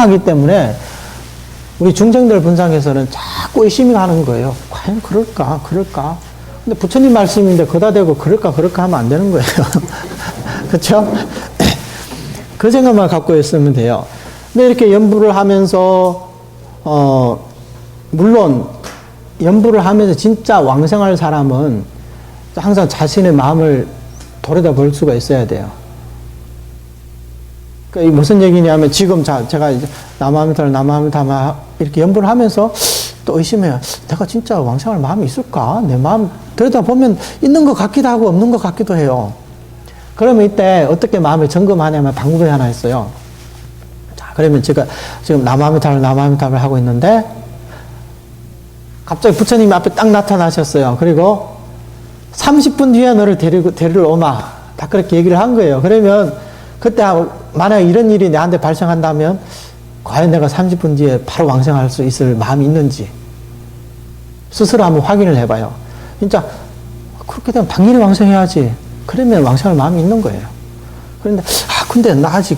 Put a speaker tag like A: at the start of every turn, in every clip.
A: 하기 때문에 우리 중생들 분상에서는 자꾸 의심이 가는 거예요. 과연 그럴까? 그럴까? 근데 부처님 말씀인데 거다 대고 그럴까? 그럴까 하면 안 되는 거예요. 그렇죠? 그 생각만 갖고 있으면 돼요. 근데 이렇게 연부를 하면서 물론 연부를 하면서 진짜 왕성할 사람은 항상 자신의 마음을 돌아볼 수가 있어야 돼요. 그러니까 무슨 얘기냐면 지금 제가 이제 나마함을 담아 이렇게 연부를 하면서 또 의심해요. 내가 진짜 왕성할 마음이 있을까? 내 마음 들여다보면 있는 것 같기도 하고 없는 것 같기도 해요. 그러면 이때 어떻게 마음을 점검하냐면 방법이 하나 있어요. 자, 그러면 제가 지금 나마함을 하고 있는데 갑자기 부처님이 앞에 딱 나타나셨어요. 그리고 30분 뒤에 너를 데리러 오마. 다 그렇게 얘기를 한 거예요. 그러면 그때 만약 이런 일이 내한테 발생한다면 과연 내가 30분 뒤에 바로 왕성할 수 있을 마음이 있는지 스스로 한번 확인을 해봐요. 진짜 그렇게 되면 당연히 왕성해야지. 그러면 왕성할 마음이 있는 거예요. 그런데 근데 나 아직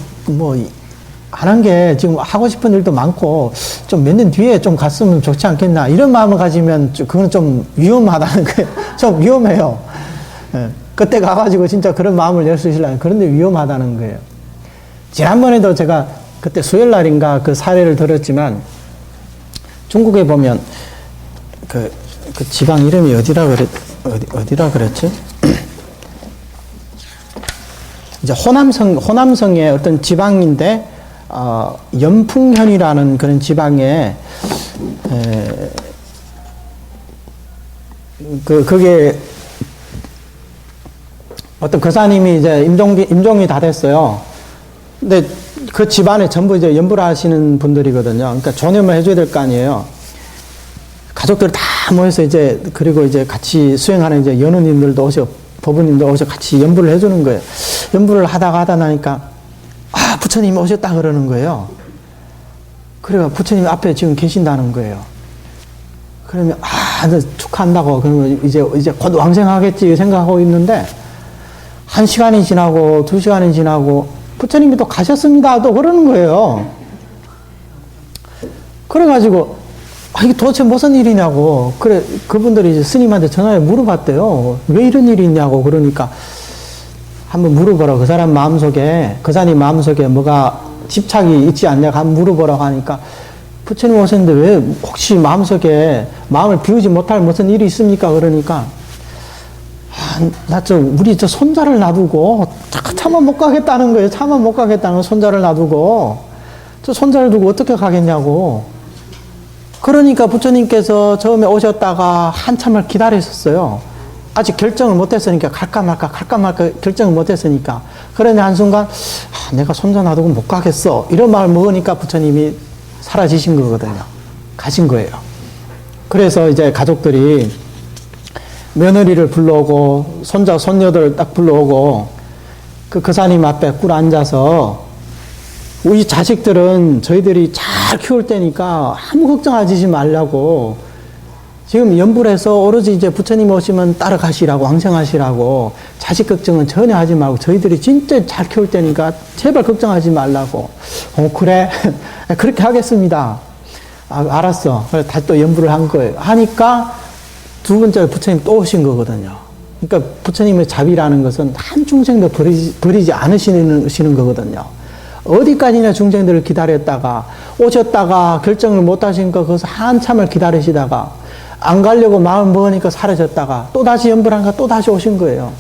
A: 안 한 게 지금 하고 싶은 일도 많고 좀 몇 년 뒤에 좀 갔으면 좋지 않겠나 이런 마음을 가지면 그건 좀 위험하다는 거예요. 좀 위험해요. 예. 그때 가가지고 진짜 그런 마음을 낼 수 있으려면 그런데 위험하다는 거예요. 지난번에도 제가 그때 수요일날인가 그 사례를 들었지만 중국에 보면 그 지방 이름이 어디라 그랬지? 이제 호남성의 어떤 지방인데 연풍현이라는 그런 지방에 그게 어떤 거사님이 이제 임종이 다 됐어요. 근데 그 집안에 전부 이제 연부를 하시는 분들이거든요. 그러니까 존염을 해줘야 될 거 아니에요. 가족들 다 모여서 그리고 같이 수행하는 연우님들도 오셔, 법부님도 오셔 같이 연부를 해주는 거예요. 연부를 하다 나니까, 부처님이 오셨다 그러는 거예요. 그래가 부처님이 앞에 지금 계신다는 거예요. 그러면, 축하한다고, 그러면 이제 곧 왕생하겠지 생각하고 있는데, 1시간이 지나고, 2시간이 지나고, 부처님이 또 가셨습니다. 또 그러는 거예요. 그래가지고, 이게 도대체 무슨 일이냐고. 그분들이 이제 스님한테 전화해 물어봤대요. 왜 이런 일이 있냐고. 그러니까, 한번 물어보라. 그 사람 마음속에, 그 사람 마음속에 뭐가 집착이 있지 않냐고 한번 물어보라고 하니까, 부처님 오셨는데 왜 혹시 마음속에 마음을 비우지 못할 무슨 일이 있습니까? 그러니까, 우리 손자를 놔두고, 차마 못 가겠다는 거예요. 차마 못 가겠다는 손자를 놔두고, 손자를 두고 어떻게 가겠냐고. 그러니까 부처님께서 처음에 오셨다가 한참을 기다리셨어요. 아직 결정을 못 했으니까, 갈까 말까 결정을 못 했으니까. 그러니 한순간, 내가 손자 놔두고 못 가겠어. 이런 마음을 먹으니까 부처님이 사라지신 거거든요. 가신 거예요. 그래서 이제 가족들이 며느리를 불러오고, 손자, 손녀들을 딱 불러오고, 그 거사님 앞에 꿇어 앉아서, 우리 자식들은 저희들이 잘 키울 때니까 아무 걱정하지 말라고, 지금 연부를 해서 오로지 이제 부처님 오시면 따라가시라고, 왕생하시라고, 자식 걱정은 전혀 하지 말고, 저희들이 진짜 잘 키울 때니까 제발 걱정하지 말라고. 그래? 그렇게 하겠습니다. 알았어. 그래서 다시 또 연부를 한 거예요. 하니까, 두 번째 부처님 또 오신 거거든요. 그러니까 부처님의 자비라는 것은 한 중생도 버리지 않으시는 거거든요. 어디까지나 중생들을 기다렸다가 오셨다가 결정을 못 하시니까 거기서 한참을 기다리시다가 안 가려고 마음 먹으니까 사라졌다가 또 다시 연부를 하니까 또 다시 오신 거예요.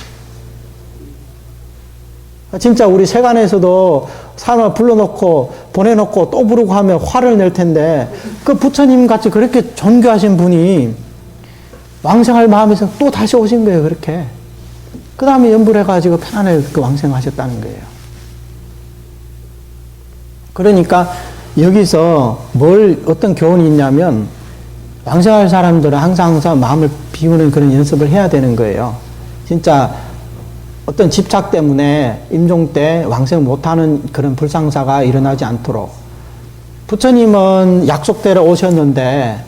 A: 진짜 우리 세간에서도 사람을 불러놓고 보내놓고 또 부르고 하면 화를 낼 텐데 그 부처님 같이 그렇게 존귀하신 분이 왕생할 마음에서 또 다시 오신 거예요, 그렇게. 그 다음에 연부를 해가지고 편안하게 그 왕생하셨다는 거예요. 그러니까 여기서 어떤 교훈이 있냐면, 왕생할 사람들은 항상 마음을 비우는 그런 연습을 해야 되는 거예요. 진짜 어떤 집착 때문에 임종 때 왕생 못하는 그런 불상사가 일어나지 않도록. 부처님은 약속대로 오셨는데,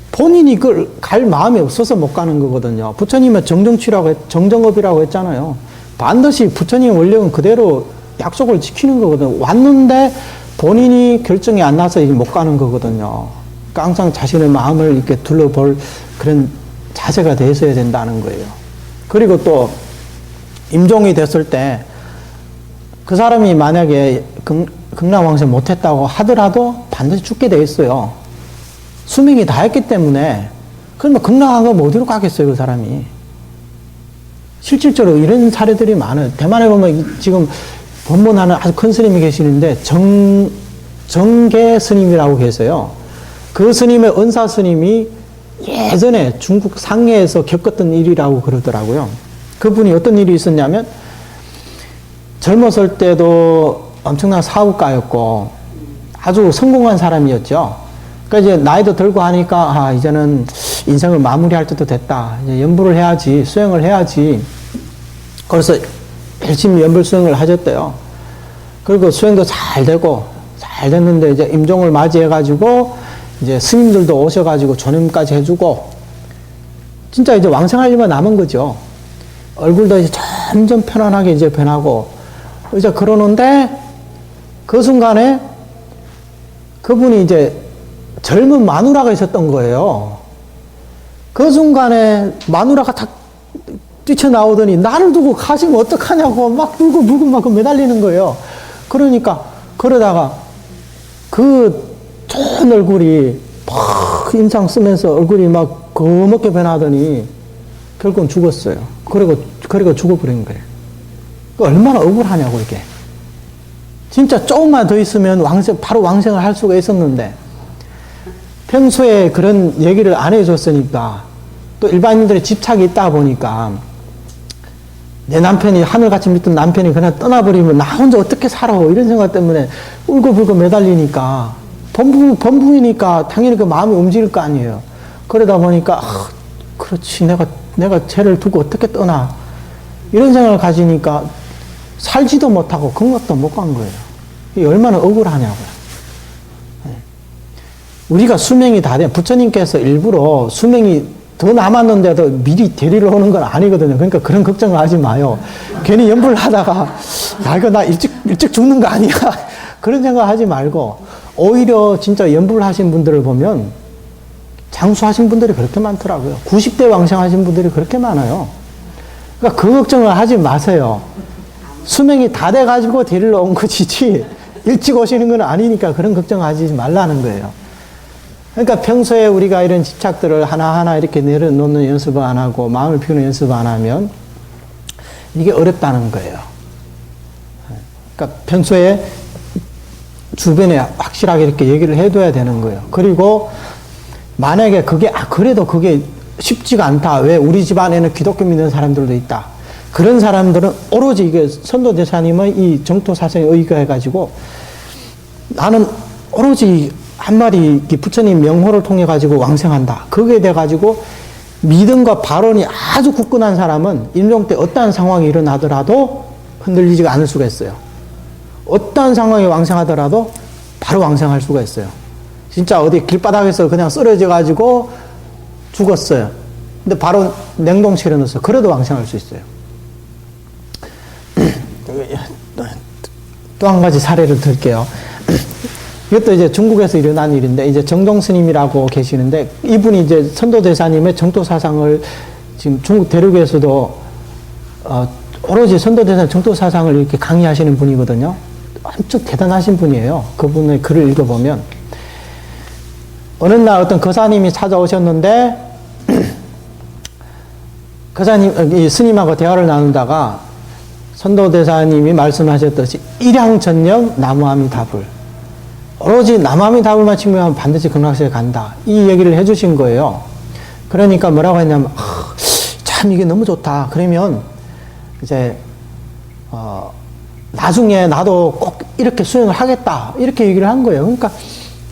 A: 본인이 그걸 갈 마음이 없어서 못 가는 거거든요. 부처님은 정정업이라고 했잖아요. 반드시 부처님의 원력은 그대로 약속을 지키는 거거든요. 왔는데 본인이 결정이 안 나서 이제 못 가는 거거든요. 그러니까 항상 자신의 마음을 이렇게 둘러볼 그런 자세가 돼 있어야 된다는 거예요. 그리고 또 임종이 됐을 때 그 사람이 만약에 극락왕생 못했다고 하더라도 반드시 죽게 돼 있어요. 수명이 다 했기 때문에. 그러면 극락한 거 어디로 가겠어요, 그 사람이. 실질적으로 이런 사례들이 많아요. 대만에 보면 지금 법문하는 아주 큰 스님이 계시는데 정계 스님이라고 계세요. 그 스님의 은사 스님이 예전에 중국 상해에서 겪었던 일이라고 그러더라고요. 그분이 어떤 일이 있었냐면 젊었을 때도 엄청난 사업가였고 아주 성공한 사람이었죠. 그러니까 이제 나이도 들고 하니까 이제는 인생을 마무리할 때도 됐다. 이제 연불을 해야지, 수행을 해야지. 그래서 열심히 연불 수행을 하셨대요. 그리고 수행도 잘 되고 잘 됐는데 이제 임종을 맞이해가지고 이제 스님들도 오셔가지고 존임까지 해주고 진짜 이제 왕생할 일만 남은 거죠. 얼굴도 이제 점점 편안하게 이제 변하고 이제 그러는데 그 순간에 그분이 이제 젊은 마누라가 있었던 거예요. 그 순간에 마누라가 딱 뛰쳐나오더니 나를 두고 가시면 어떡하냐고 막 울고 막 매달리는 거예요. 그러니까 그러다가 그 좋은 얼굴이 막 인상 쓰면서 얼굴이 막 거먹게 변하더니 결국은 죽었어요. 그리고 죽어버린 거예요. 얼마나 억울하냐고, 이게. 진짜 조금만 더 있으면 바로 왕생을 할 수가 있었는데, 평소에 그런 얘기를 안 해줬으니까, 또 일반인들의 집착이 있다 보니까, 내 남편이, 하늘같이 믿던 남편이 그냥 떠나버리면 나 혼자 어떻게 살아? 이런 생각 때문에 울고불고 매달리니까, 범부이니까 당연히 그 마음이 움직일 거 아니에요. 그러다 보니까, 그렇지. 내가 쟤를 두고 어떻게 떠나? 이런 생각을 가지니까 살지도 못하고 극락도 못 간 거예요. 이게 얼마나 억울하냐고요. 우리가 수명이 다 돼, 부처님께서 일부러 수명이 더 남았는데도 미리 데리러 오는 건 아니거든요. 그러니까 그런 걱정을 하지 마요. 괜히 연불을 하다가, 이거 나 일찍 죽는 거 아니야? 그런 생각 하지 말고, 오히려 진짜 연불을 하신 분들을 보면, 장수하신 분들이 그렇게 많더라고요. 90대 왕생하신 분들이 그렇게 많아요. 그러니까 그 걱정을 하지 마세요. 수명이 다 돼가지고 데리러 온 것이지, 일찍 오시는 건 아니니까 그런 걱정하지 말라는 거예요. 그러니까 평소에 우리가 이런 집착들을 하나하나 이렇게 내려놓는 연습을 안 하고, 마음을 피우는 연습을 안 하면, 이게 어렵다는 거예요. 그러니까 평소에 주변에 확실하게 이렇게 얘기를 해둬야 되는 거예요. 그리고 만약에 그래도 그게 쉽지가 않다. 왜 우리 집안에는 기독교 믿는 사람들도 있다. 그런 사람들은 오로지 이게 선도대사님의 이 정토사상에 의거해가지고 나는 오로지 한 마리 부처님 명호를 통해가지고 왕생한다. 그게 돼가지고 믿음과 발언이 아주 굳건한 사람은 임종 때 어떠한 상황이 일어나더라도 흔들리지가 않을 수가 있어요. 어떠한 상황이 왕생하더라도 바로 왕생할 수가 있어요. 진짜 어디 길바닥에서 그냥 쓰러져가지고 죽었어요. 근데 바로 냉동실에 넣었어요. 그래도 왕생할 수 있어요. 또 한 가지 사례를 들게요. 이것도 이제 중국에서 일어난 일인데, 이제 정동 스님이라고 계시는데, 이분이 이제 선도대사님의 정토사상을 지금 중국 대륙에서도, 오로지 선도대사 정토사상을 이렇게 강의하시는 분이거든요. 엄청 대단하신 분이에요. 그분의 글을 읽어보면. 어느 날 어떤 거사님이 찾아오셨는데, 이 스님하고 대화를 나누다가 선도대사님이 말씀하셨듯이 일양전념 나무아미다불, 오로지 나무아미다불만 증명하면 반드시 극락세에 간다, 이 얘기를 해주신 거예요. 그러니까 뭐라고 했냐면, 참 이게 너무 좋다. 그러면 이제 나중에 나도 꼭 이렇게 수행을 하겠다, 이렇게 얘기를 한 거예요. 그러니까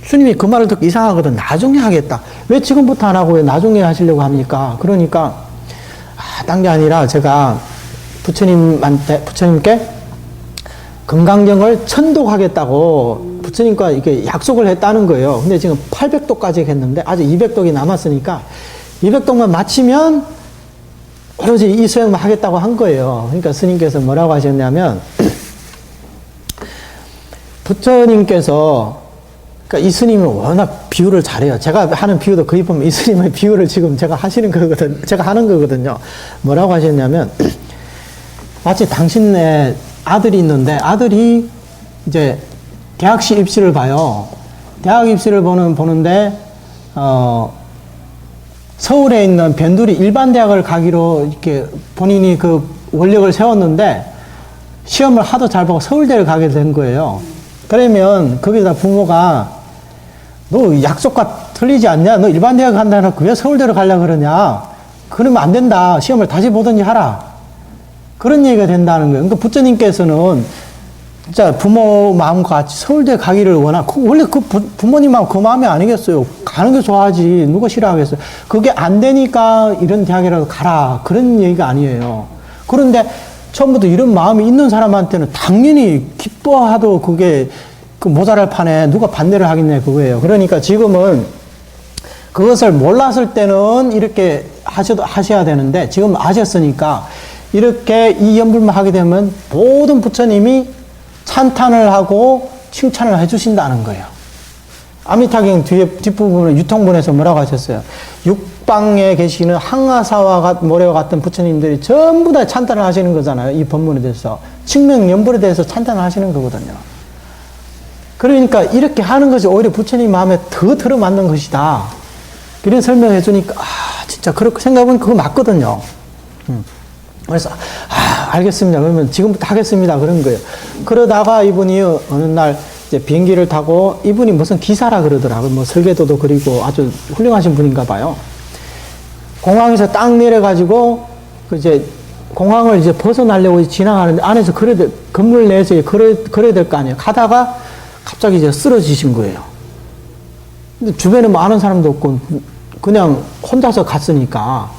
A: 스님이 그 말을 듣고 이상하거든. 나중에 하겠다. 왜 지금부터 안 하고 왜 나중에 하시려고 합니까? 그러니까 딴 게 아니라 제가 부처님께 금강경을 천독하겠다고 부처님과 이렇게 약속을 했다는 거예요. 근데 지금 800독까지 했는데 아직 200독이 남았으니까 200독만 마치면 오로지 이 수행만 하겠다고 한 거예요. 그러니까 스님께서 뭐라고 하셨냐면, 부처님께서, 그러니까 이 스님은 워낙 비유를 잘해요. 제가 하는 비유도 거의 보면 이 스님의 비유를 지금 제가 하시는 거거든, 제가 하는 거거든요. 뭐라고 하셨냐면, 마치 당신의 아들이 있는데, 아들이 이제 대학시 입시를 봐요. 대학 입시를 보는데, 서울에 있는 변두리 일반 대학을 가기로 이렇게 본인이 그 원력을 세웠는데, 시험을 하도 잘 보고 서울대를 가게 된 거예요. 그러면 거기다 부모가 너 약속과 틀리지 않냐? 너 일반 대학 간다 해놓고 왜 서울대로 가려고 그러냐? 그러면 안 된다. 시험을 다시 보든지 하라. 그런 얘기가 된다는 거예요. 그러니까 부처님께서는 진짜 부모 마음과 같이 서울대 가기를 원래 그 부모님 마음 그 마음이 아니겠어요. 가는 게 좋아하지. 누가 싫어하겠어요. 그게 안 되니까 이런 대학이라도 가라. 그런 얘기가 아니에요. 그런데 처음부터 이런 마음이 있는 사람한테는 당연히 기뻐하도 그게 그 모자랄 판에 누가 반대를 하겠냐 그거예요. 그러니까 지금은 그것을 몰랐을 때는 이렇게 하셔야 되는데 지금 아셨으니까 이렇게 이 연불만 하게 되면 모든 부처님이 찬탄을 하고 칭찬을 해주신다는 거예요. 아미타경 뒷부분에 유통본에서 뭐라고 하셨어요? 육방에 계시는 항아사와 모래와 같은 부처님들이 전부 다 찬탄을 하시는 거잖아요. 이 법문에 대해서. 칭명연불에 대해서 찬탄을 하시는 거거든요. 그러니까 이렇게 하는 것이 오히려 부처님 마음에 더 들어맞는 것이다. 이런 설명을 해주니까, 진짜 그렇게 생각하면 그거 맞거든요. 그래서, 알겠습니다. 그러면 지금부터 하겠습니다. 그런 거예요. 그러다가 이분이 어느 날 이제 비행기를 타고 이분이 무슨 기사라 그러더라고요. 뭐 설계도도 그리고 아주 훌륭하신 분인가 봐요. 공항에서 딱 내려가지고, 이제 공항을 이제 벗어나려고 지나가는데 안에서 건물 내에서 걸어야 될 거 아니에요. 가다가 갑자기 이제 쓰러지신 거예요. 근데 주변에 뭐 아는 사람도 없고 그냥 혼자서 갔으니까.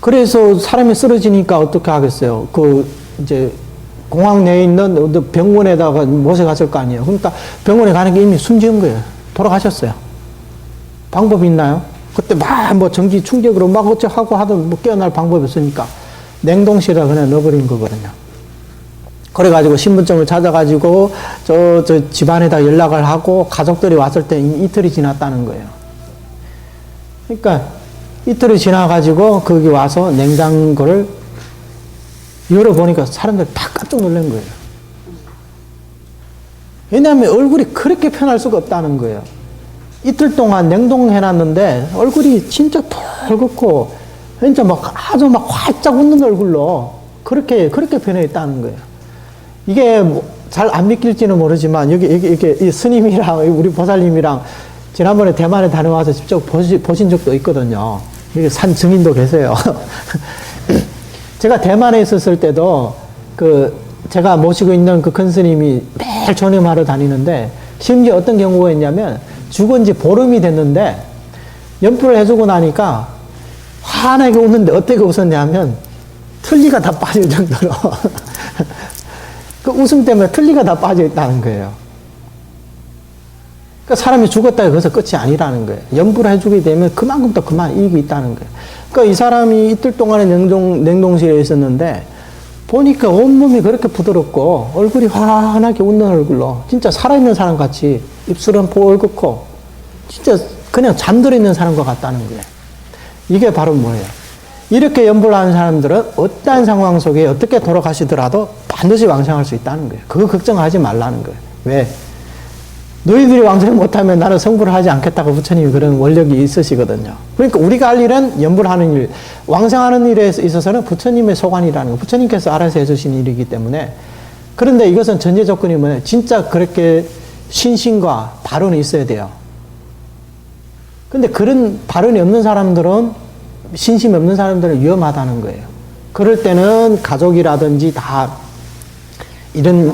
A: 그래서 사람이 쓰러지니까 어떻게 하겠어요? 이제 공항 내에 있는 병원에다가 모셔갔을 거 아니에요. 그러니까 병원에 가는 게 이미 숨지은 거예요. 돌아가셨어요. 방법이 있나요? 그때 막 뭐 전기 충격으로 막 어쩌고 하던 뭐 깨어날 방법이 없으니까 냉동실에 그냥 넣어버린 거거든요. 그래가지고 신분증을 찾아가지고 저 집안에다 연락을 하고 가족들이 왔을 때 이틀이 지났다는 거예요. 그러니까 이틀이 지나가지고 거기 와서 냉장고를 열어보니까 사람들이 다 깜짝 놀란 거예요. 왜냐하면 얼굴이 그렇게 편할 수가 없다는 거예요. 이틀 동안 냉동해놨는데 얼굴이 진짜 붉고 진짜 아주 활짝 웃는 얼굴로 그렇게 변해 있다는 거예요. 이게 잘 안 믿길지는 모르지만 이게 이 스님이랑 우리 보살님이랑 지난번에 대만에 다녀와서 직접 보신 적도 있거든요. 이게 산 증인도 계세요. 제가 대만에 있었을 때도 제가 모시고 있는 그 큰 스님이 매일 전염하러 다니는데 심지어 어떤 경우가 있냐면 죽은 지 보름이 됐는데 연풀을 해주고 나니까 환하게 웃는데 어떻게 웃었냐면 틀니가 다 빠질 정도로 그 웃음 때문에 틀니가 다 빠져 있다는 거예요. 그러니까 사람이 죽었다고 그래서 끝이 아니라는 거예요. 연불을 해주게 되면 그만큼 또 그만 이익이 있다는 거예요. 그러니까 이 사람이 이틀 동안에 냉동실에 있었는데 보니까 온몸이 그렇게 부드럽고 얼굴이 환하게 웃는 얼굴로 진짜 살아있는 사람 같이 입술은 뽀글고 진짜 그냥 잠들어 있는 사람과 같다는 거예요. 이게 바로 뭐예요? 이렇게 연불하는 사람들은 어떠한 상황 속에 어떻게 돌아가시더라도 반드시 왕생할 수 있다는 거예요. 그거 걱정하지 말라는 거예요. 왜? 너희들이 왕생 못하면 나는 성불을 하지 않겠다고 부처님이 그런 원력이 있으시거든요. 그러니까 우리가 할 일은 연불하는 일, 왕생하는 일에 있어서는 부처님의 소관이라는 거, 부처님께서 알아서 해주신 일이기 때문에. 그런데 이것은 전제 조건이 뭐예요? 진짜 그렇게 신심과 발언이 있어야 돼요. 근데 그런 발언이 없는 사람들은, 신심이 없는 사람들은 위험하다는 거예요. 그럴 때는 가족이라든지 다 이런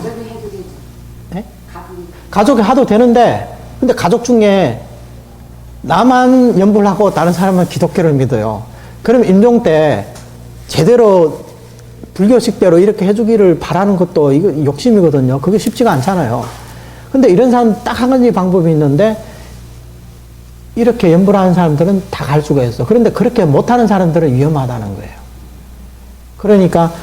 A: 가족이 하도 되는데, 근데 가족 중에 나만 연불하고 다른 사람은 기독교를 믿어요. 그럼 임종 때 제대로 불교식대로 이렇게 해주기를 바라는 것도 이거 욕심이거든요. 그게 쉽지가 않잖아요. 근데 이런 사람 딱 한 가지 방법이 있는데 이렇게 연불하는 사람들은 다 갈 수가 있어. 그런데 그렇게 못하는 사람들은 위험하다는 거예요. 그러니까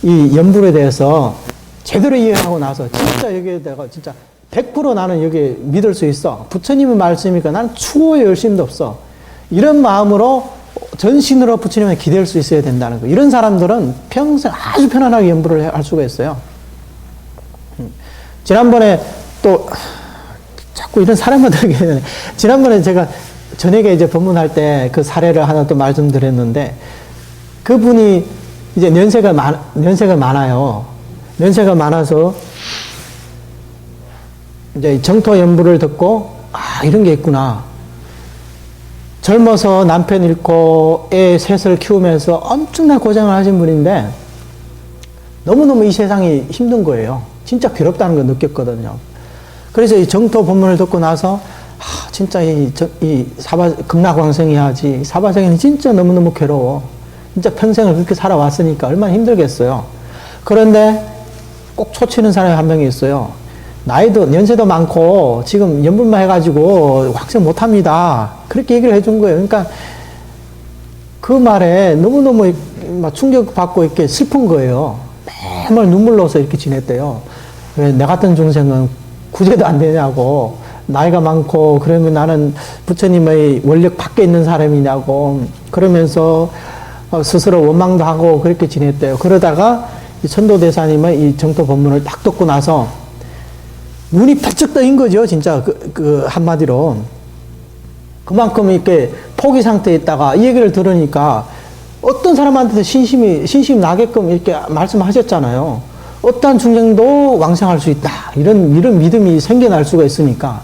A: 이 연불에 대해서 제대로 이해하고 나서 진짜 여기에 내가 진짜 100% 나는 여기 믿을 수 있어. 부처님의 말씀이니까 나는 추호의 열심도 없어. 이런 마음으로 전신으로 부처님에 기댈 수 있어야 된다는 거. 이런 사람들은 평생 아주 편안하게 연부를 할 수가 있어요. 지난번에 또 자꾸 이런 사람만 들게 되네. 지난번에 제가 저녁에 이제 법문할 때 그 사례를 하나 또 말씀드렸는데 그분이 이제 연세가 많아요. 연세가 많아서 이제 정토 연부를 듣고 아 이런 게 있구나. 젊어서 남편 잃고 애 셋을 키우면서 엄청난 고생을 하신 분인데 너무너무 이 세상이 힘든 거예요. 진짜 괴롭다는 걸 느꼈거든요. 그래서 이 정토 법문을 듣고 나서 아, 진짜 이 극락왕생해야지. 사바생에는 진짜 너무너무 괴로워. 진짜 평생을 그렇게 살아왔으니까 얼마나 힘들겠어요. 그런데 꼭 초치는 사람이 한 명이 있어요. 나이도, 연세도 많고, 지금 연분만 해가지고 확생 못 합니다. 그렇게 얘기를 해준 거예요. 그러니까 그 말에 너무너무 막 충격받고 이렇게 슬픈 거예요. 매일 눈물 넣어서 이렇게 지냈대요. 왜 내 같은 중생은 구제도 안 되냐고, 나이가 많고, 그러면 나는 부처님의 원력 밖에 있는 사람이냐고, 그러면서 스스로 원망도 하고 그렇게 지냈대요. 그러다가 이 천도대사님의 이 정토 법문을 딱 듣고 나서 눈이 번쩍 떠인 거죠. 진짜 그 한마디로. 그만큼 이렇게 포기 상태에 있다가 이 얘기를 들으니까 어떤 사람한테도 신심이 나게끔 이렇게 말씀하셨잖아요. 어떠한 중생도 왕생할 수 있다. 이런 믿음이 생겨날 수가 있으니까.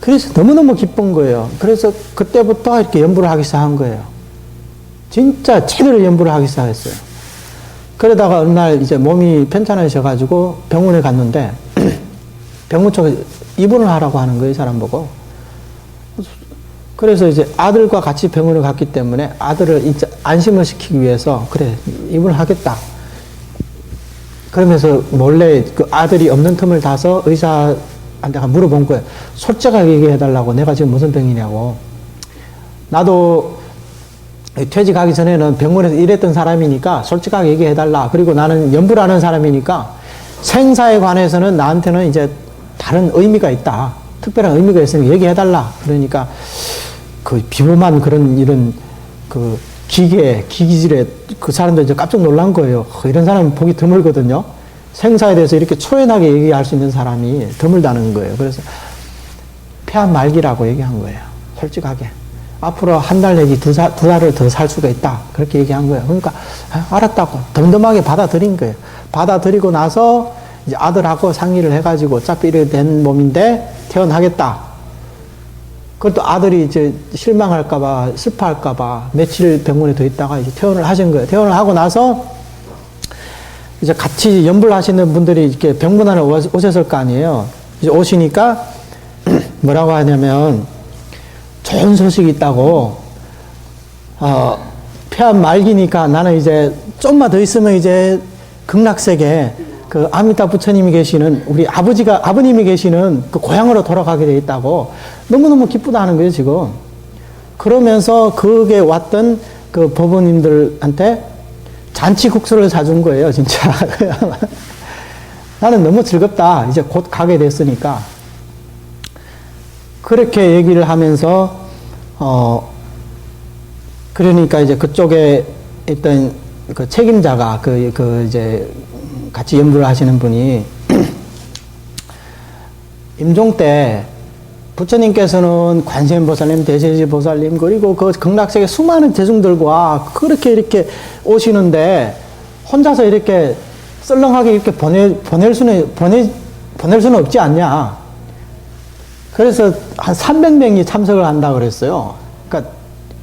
A: 그래서 너무너무 기쁜 거예요. 그래서 그때부터 이렇게 연부를 하기 시작한 거예요. 진짜 제대로 연부를 하기 시작했어요. 그러다가 어느 날 이제 몸이 편찮으셔가지고 병원에 갔는데 병원 쪽에 입원을 하라고 하는 거예요, 이 사람 보고. 그래서 이제 아들과 같이 병원에 갔기 때문에 아들을 이제 안심을 시키기 위해서 그래, 입원을 하겠다. 그러면서 몰래 그 아들이 없는 틈을 타서 의사한테 물어본 거예요. 솔직하게 얘기해달라고. 내가 지금 무슨 병이냐고. 나도 퇴직하기 전에는 병원에서 일했던 사람이니까 솔직하게 얘기해달라. 그리고 나는 연부를 하는 사람이니까 생사에 관해서는 나한테는 이제 다른 의미가 있다. 특별한 의미가 있으니까 얘기해달라. 그러니까 그 비범한 그런 이런 그 기기질에 그 사람들 이제 깜짝 놀란 거예요. 이런 사람이 보기 드물거든요. 생사에 대해서 이렇게 초연하게 얘기할 수 있는 사람이 드물다는 거예요. 그래서 폐암 말기라고 얘기한 거예요. 솔직하게. 앞으로 한 달 내지 두 달을 더 살 수가 있다. 그렇게 얘기한 거예요. 그러니까 알았다고 덤덤하게 받아들인 거예요. 받아들이고 나서 이제 아들하고 상의를 해가지고 어차피 이렇게 된 몸인데 퇴원하겠다. 그것도 아들이 이제 실망할까봐, 슬퍼할까봐 며칠 병원에 더 있다가 이제 퇴원을 하신 거예요. 퇴원을 하고 나서 이제 같이 연불 하시는 분들이 이렇게 병문안에 오셨을 거 아니에요. 이제 오시니까 뭐라고 하냐면 좋은 소식이 있다고, 폐암 말기니까 나는 이제 좀만 더 있으면 이제 극락세계 그 아미타 부처님이 계시는 우리 아버님이 계시는 그 고향으로 돌아가게 돼 있다고 너무너무 기쁘다는 거예요, 지금. 그러면서 거기에 왔던 그 법원님들한테 잔치국수를 사준 거예요, 진짜. 나는 너무 즐겁다. 이제 곧 가게 됐으니까. 그렇게 얘기를 하면서, 그러니까 이제 그쪽에 있던 그 책임자가 이제 같이 연구를 하시는 분이 임종 때 부처님께서는 관세음보살님, 대세지보살님, 그리고 그 극락세계 수많은 대중들과 그렇게 이렇게 오시는데 혼자서 이렇게 썰렁하게 이렇게 보낼 수는 없지 않냐. 그래서 한 300명이 참석을 한다고 그랬어요. 그러니까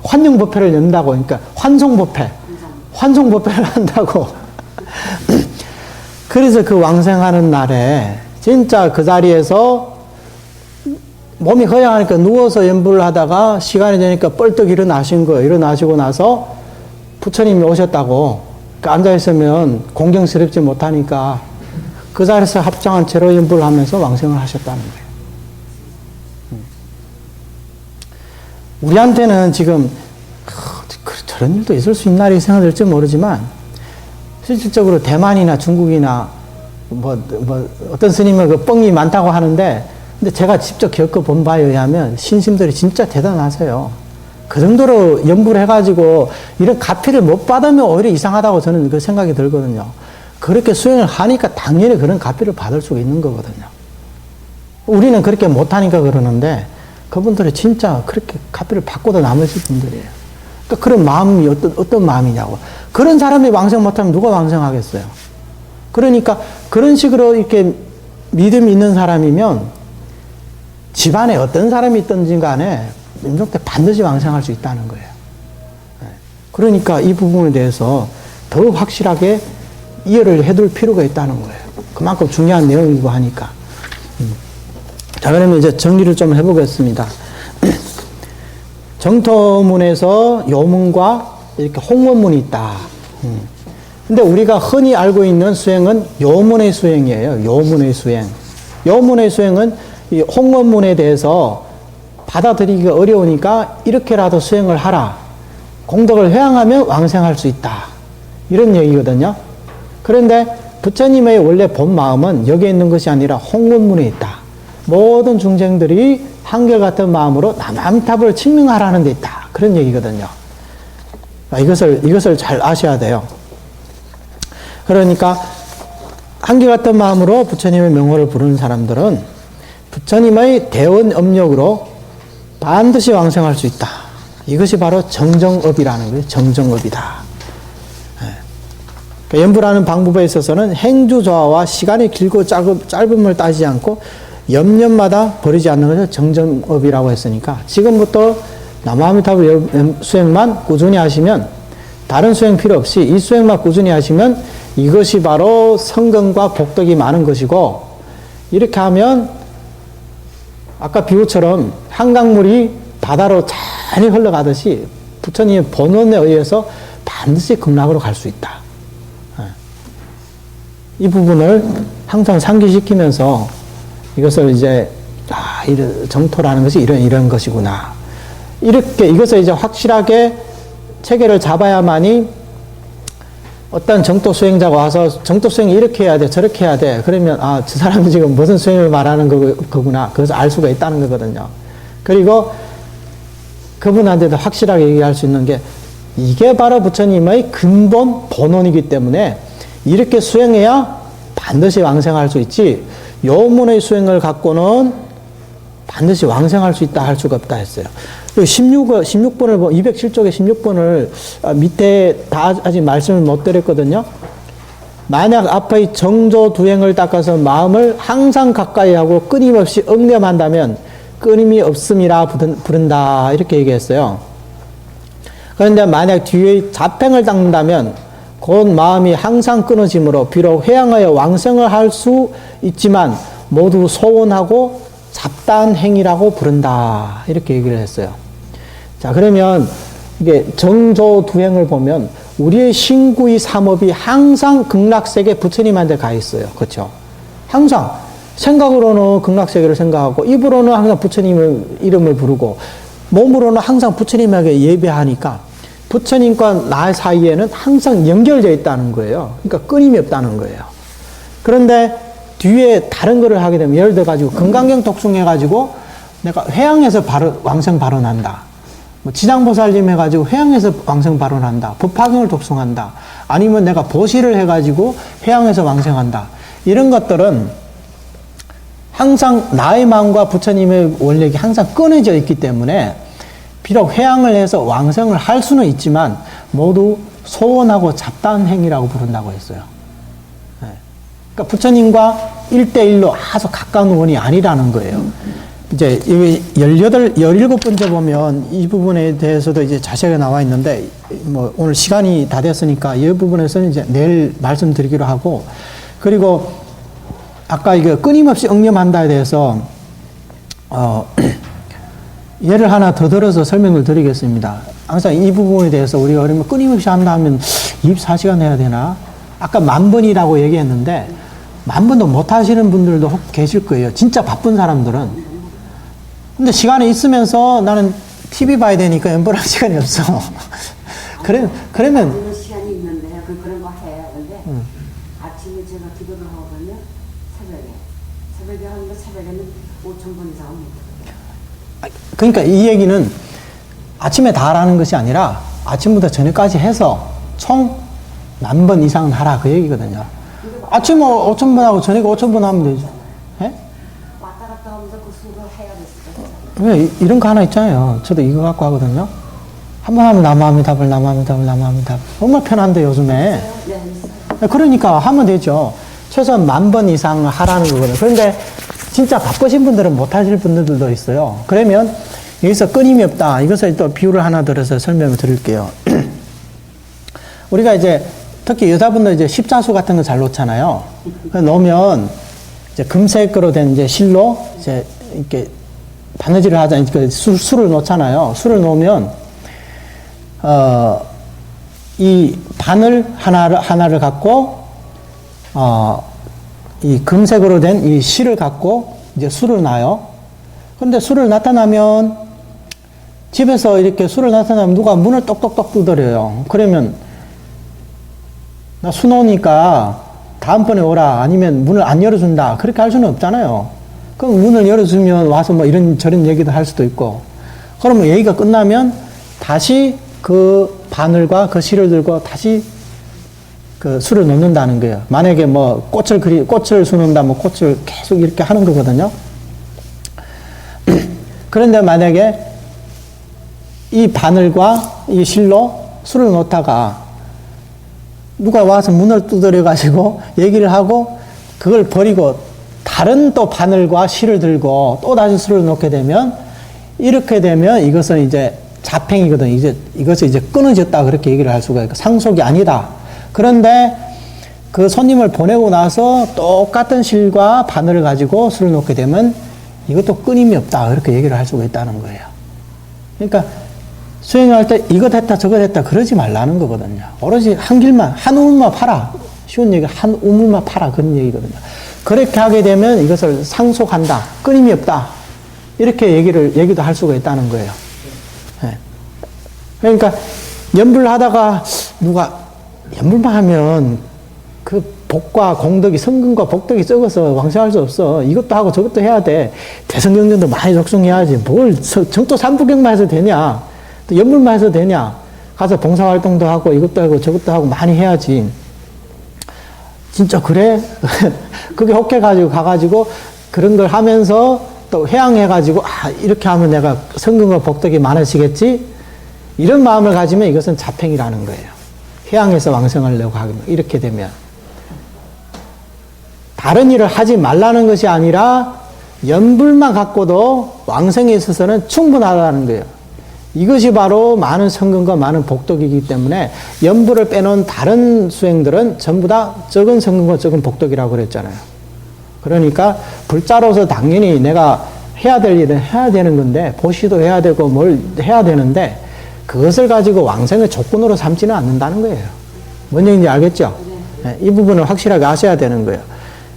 A: 환영법회를 연다고. 그러니까 환송법회를 한다고. 그래서 그 왕생하는 날에 진짜 그 자리에서 몸이 허약하니까 누워서 연불을 하다가 시간이 되니까 뻘떡 일어나신 거예요. 일어나시고 나서 부처님이 오셨다고. 앉아있으면 공경스럽지 못하니까 그 자리에서 합장한 채로 연불을 하면서 왕생을 하셨다는 거예요. 우리한테는 지금 저런 일도 있을 수 있나 이렇게 생각될지 모르지만 실질적으로 대만이나 중국이나 어떤 스님은 그 뻥이 많다고 하는데, 근데 제가 직접 겪어본 바에 의하면 신심들이 진짜 대단하세요. 그 정도로 연구를 해가지고 이런 가피를 못 받으면 오히려 이상하다고 저는 그 생각이 들거든요. 그렇게 수행을 하니까 당연히 그런 가피를 받을 수가 있는 거거든요. 우리는 그렇게 못하니까 그러는데 그분들이 진짜 그렇게 가피를 받고도 남으실 분들이에요. 그러니까 그런 마음이 어떤 마음이냐고. 그런 사람이 왕생 못하면 누가 왕생하겠어요? 그러니까 그런 식으로 이렇게 믿음이 있는 사람이면 집안에 어떤 사람이 있든지 간에 임종 때 반드시 왕생할 수 있다는 거예요. 그러니까 이 부분에 대해서 더 확실하게 이해를 해둘 필요가 있다는 거예요. 그만큼 중요한 내용이고 하니까. 자, 그러면 이제 정리를 좀 해보겠습니다. 정토문에서 요문과 이렇게 홍원문이 있다. 근데 우리가 흔히 알고 있는 수행은 요문의 수행이에요. 요문의 수행. 요문의 수행은 이 홍원문에 대해서 받아들이기가 어려우니까 이렇게라도 수행을 하라. 공덕을 회항하면 왕생할 수 있다. 이런 얘기거든요. 그런데 부처님의 원래 본 마음은 여기에 있는 것이 아니라 홍원문에 있다. 모든 중생들이 한결같은 마음으로 남암탑을 증명하라는 데 있다. 그런 얘기거든요. 이것을 잘 아셔야 돼요. 그러니까 한결같은 마음으로 부처님의 명호를 부르는 사람들은 부처님의 대원 업력으로 반드시 왕생할 수 있다. 이것이 바로 정정업이라는 거예요. 정정업이다. 그러니까 연불하는 방법에 있어서는 행주조화와 시간이 길고 짧음을 따지지 않고 염려마다 버리지 않는 것을 정정업이라고 했으니까 지금부터 남아미타불 수행만 꾸준히 하시면 다른 수행 필요 없이 이 수행만 꾸준히 하시면 이것이 바로 성근과 복덕이 많은 것이고 이렇게 하면 아까 비유처럼 한강물이 바다로 잘 흘러가듯이 부처님의 본원에 의해서 반드시 극락으로 갈 수 있다. 이 부분을 항상 상기시키면서 이것을 이제 정토라는 것이 이런 것이구나. 이렇게 이것을 이제 확실하게 체계를 잡아야만이 어떤 정토 수행자가 와서 정토 수행 이렇게 해야 돼, 저렇게 해야 돼. 그러면 저 사람이 지금 무슨 수행을 말하는 거구나. 그래서 알 수가 있다는 거거든요. 그리고 그분한테도 확실하게 얘기할 수 있는 게 이게 바로 부처님의 근본 본원이기 때문에 이렇게 수행해야 반드시 왕생할 수 있지. 요문의 수행을 갖고는 반드시 왕생할 수 있다 할 수가 없다 했어요. 16번을 207쪽의 16번을 밑에 다 아직 말씀을 못 드렸거든요. 만약 앞의 정조두행을 닦아서 마음을 항상 가까이 하고 끊임없이 억념한다면 끊임이 없음이라 부른다 이렇게 얘기했어요. 그런데 만약 뒤의 잡행을 닦는다면 곧 마음이 항상 끊어지므로 비록 회양하여 왕생을 할 수 있지만 모두 소원하고 잡다한 행위라고 부른다 이렇게 얘기를 했어요. 자, 그러면 이게 정조두행을 보면 우리의 신구의 삼업이 항상 극락세계 부처님한테 가 있어요. 그렇죠? 항상 생각으로는 극락세계를 생각하고 입으로는 항상 부처님의 이름을 부르고 몸으로는 항상 부처님에게 예배하니까 부처님과 나 사이에는 항상 연결되어 있다는 거예요. 그러니까 끊임이 없다는 거예요. 그런데 뒤에 다른 거를 하게 되면 예를 들어 가지고 금강경 독송해 가지고 내가 회양에서 바로 왕생 발언한다. 뭐 지장보살님 해 가지고 회양에서 왕생 발언한다. 법화경을 독송한다. 아니면 내가 보시를 해 가지고 회양에서 왕생한다. 이런 것들은 항상 나의 마음과 부처님의 원력이 항상 끊어져 있기 때문에 비록 회양을 해서 왕생을 할 수는 있지만 모두 소원하고 잡다한 행위라고 부른다고 했어요. 그러니까 부처님과 1대1로 아주 가까운 원이 아니라는 거예요. 이제 17번째 보면 이 부분에 대해서도 이제 자세하게 나와 있는데 뭐 오늘 시간이 다 됐으니까 이 부분에서는 이제 내일 말씀드리기로 하고 그리고 아까 이거 끊임없이 응념한다에 대해서 예를 하나 더 들어서 설명을 드리겠습니다. 항상 이 부분에 대해서 우리가 그러면 끊임없이 한다 하면 24시간 해야 되나? 아까 10,000번이라고 얘기했는데 10,000번도 못 하시는 분들도 계실 거예요. 진짜 바쁜 사람들은. 근데 시간이 있으면서 나는 TV 봐야 되니까 연보할 시간이 없어. 그러면
B: 시간이 있는데 그런 거 해요. 근데 아침에 제가 기도를 하고 그러면 새벽에는 5,000번 이상은 못.
A: 그러니까 이 얘기는 아침에 다 하라는 것이 아니라 아침부터 저녁까지 해서 총 10,000번 이상은 하라 그 얘기거든요. 아침에 5,000번 하고 저녁에 5,000번 하면 되죠. 예?
B: 왔다 갔다 하면서 그 수를 해야 됐을
A: 왜 이런 거 하나 있잖아요. 저도 이거 갖고 하거든요. 한 번 하면 나무아미답을 나무아미답을 정말 편한데 요즘에. 그러니까 하면 되죠. 최소한 10,000번 이상 하라는 거거든요. 그런데 진짜 바쁘신 분들은 못 하실 분들도 있어요. 그러면 여기서 끊임이 없다. 이것을 또 비유를 하나 들어서 설명을 드릴게요. 우리가 이제 특히 여자분들 이제 십자수 같은 거 잘 놓잖아요. 놓으면 이제 금색으로 된 이제 실로 이제 이렇게 바느질을 하자. 그 술을 놓잖아요. 술을 놓으면 이 바늘 하나를 갖고 이 금색으로 된 이 실을 갖고 이제 술을 놔요. 그런데 술을 나타나면 집에서 이렇게 술을 나타나면 누가 문을 똑똑똑 두드려요. 그러면 나 수 놓으니까 다음번에 오라 아니면 문을 안 열어준다 그렇게 할 수는 없잖아요. 그럼 문을 열어주면 와서 뭐 이런 저런 얘기도 할 수도 있고 그러면 얘기가 끝나면 다시 그 바늘과 그 실을 들고 다시 그 술을 놓는다는 거예요. 만약에 뭐 꽃을 수놓는다 뭐 꽃을 계속 이렇게 하는 거거든요. 그런데 만약에 이 바늘과 이 실로 술을 놓다가 누가 와서 문을 두드려 가지고 얘기를 하고 그걸 버리고 다른 또 바늘과 실을 들고 또 다시 술을 놓게 되면 이렇게 되면 이것은 이제 자팽이거든. 이것이 이제 끊어졌다 그렇게 얘기를 할 수가 있고 상속이 아니다. 그런데 그 손님을 보내고 나서 똑같은 실과 바늘을 가지고 술을 놓게 되면 이것도 끊임이 없다 그렇게 얘기를 할 수가 있다는 거예요. 그러니까 수행할 때 이것 했다 저것 했다 그러지 말라는 거거든요. 오로지 한 길만 한 우물만 파라. 쉬운 얘기 한 우물만 파라 그런 얘기거든요. 그렇게 하게 되면 이것을 상속한다. 끊임이 없다. 이렇게 얘기도 할 수가 있다는 거예요. 네. 그러니까 연불 하다가 누가 연불만 하면 그 복과 공덕이 성근과 복덕이 적어서 왕생할 수 없어. 이것도 하고 저것도 해야 돼. 대성경전도 많이 적성해야지. 뭘 정토 삼부경만 해서 되냐. 또 연불만 해서 되냐. 가서 봉사활동도 하고 이것도 하고 저것도 하고 많이 해야지. 진짜 그래? 그게 혹해가지고 가가지고 그런 걸 하면서 또 회양해가지고 이렇게 하면 내가 성근과 복덕이 많아지겠지? 이런 마음을 가지면 이것은 자팽이라는 거예요. 회양해서 왕성하려고 하면 이렇게 되면 다른 일을 하지 말라는 것이 아니라 연불만 갖고도 왕성에 있어서는 충분하다는 거예요. 이것이 바로 많은 성근과 많은 복덕이기 때문에 연불을 빼놓은 다른 수행들은 전부 다 적은 성근과 적은 복덕이라고 그랬잖아요. 그러니까 불자로서 당연히 내가 해야 될 일은 해야 되는 건데 보시도 해야 되고 뭘 해야 되는데 그것을 가지고 왕생의 조건으로 삼지는 않는다는 거예요. 뭔 얘기인지 알겠죠? 네, 이 부분을 확실하게 아셔야 되는 거예요.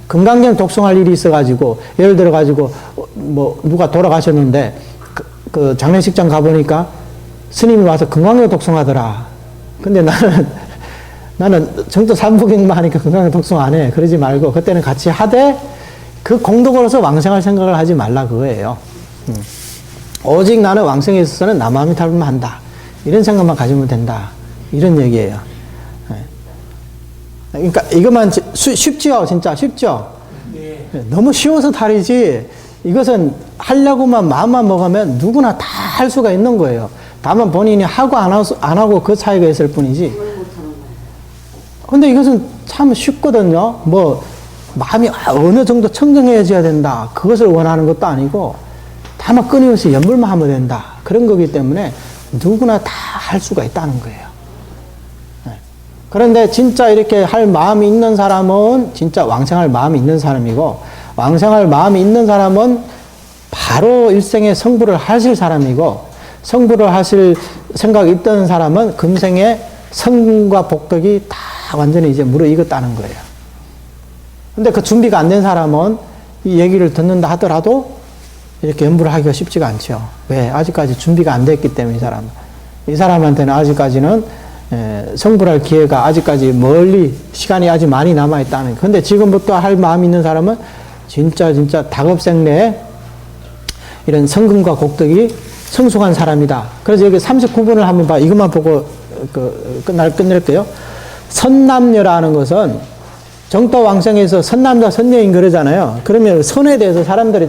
A: 금강경 독송할 일이 있어가지고 예를 들어가지고 뭐 누가 돌아가셨는데 그 장례식장 가보니까 스님이 와서 금강경 독송하더라. 근데 나는 정도 삼부경만 하니까 금강경 독송 안 해. 그러지 말고 그때는 같이 하되 그 공덕으로서 왕생할 생각을 하지 말라 그거예요. 오직 나는 왕생에 있어서는 남아미타불만 한다. 이런 생각만 가지면 된다. 이런 얘기예요. 그러니까 이것만 쉽지요? 진짜 쉽죠? 네. 너무 쉬워서 다르지 이것은 하려고만 마음만 먹으면 누구나 다 할 수가 있는 거예요. 다만 본인이 하고 안 하고 그 차이가 있을 뿐이지. 근데 이것은 참 쉽거든요. 뭐 마음이 어느 정도 청정해져야 된다. 그것을 원하는 것도 아니고 다만 끊임없이 연불만 하면 된다. 그런 거기 때문에 누구나 다 할 수가 있다는 거예요. 그런데 진짜 이렇게 할 마음이 있는 사람은 진짜 왕생할 마음이 있는 사람이고 왕생할 마음이 있는 사람은 바로 일생에 성불을 하실 사람이고 성불을 하실 생각이 있던 사람은 금생에 성과 복덕이 다 완전히 이제 무르익었다는 거예요. 근데 그 준비가 안 된 사람은 이 얘기를 듣는다 하더라도 이렇게 연불을 하기가 쉽지가 않죠. 왜? 아직까지 준비가 안 됐기 때문에 이 사람한테는 아직까지는 성불할 기회가 아직까지 멀리 시간이 아직 많이 남아있다는. 근데 지금부터 할 마음이 있는 사람은 진짜 다급생래 이런 성금과 곡덕이 성숙한 사람이다. 그래서 여기 39번을 한번 봐. 이것만 보고 끝낼게요. 선남녀라는 것은 정토왕성에서 선남자 선녀인 그러잖아요. 그러면 선에 대해서 사람들이